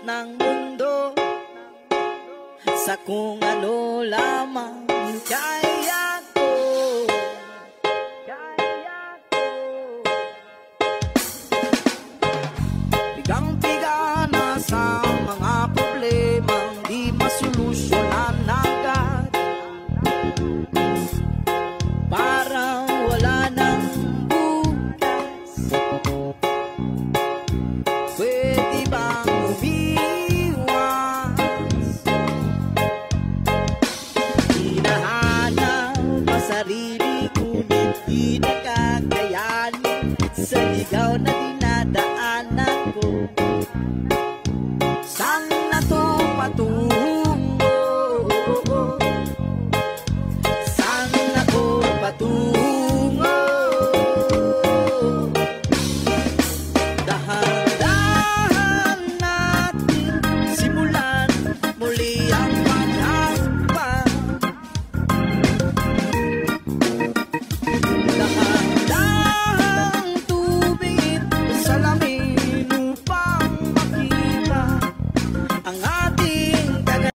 ng mundo, sa kung ano lamang kaya ko. Bigang-biga na sa mga problemang di masolusyon.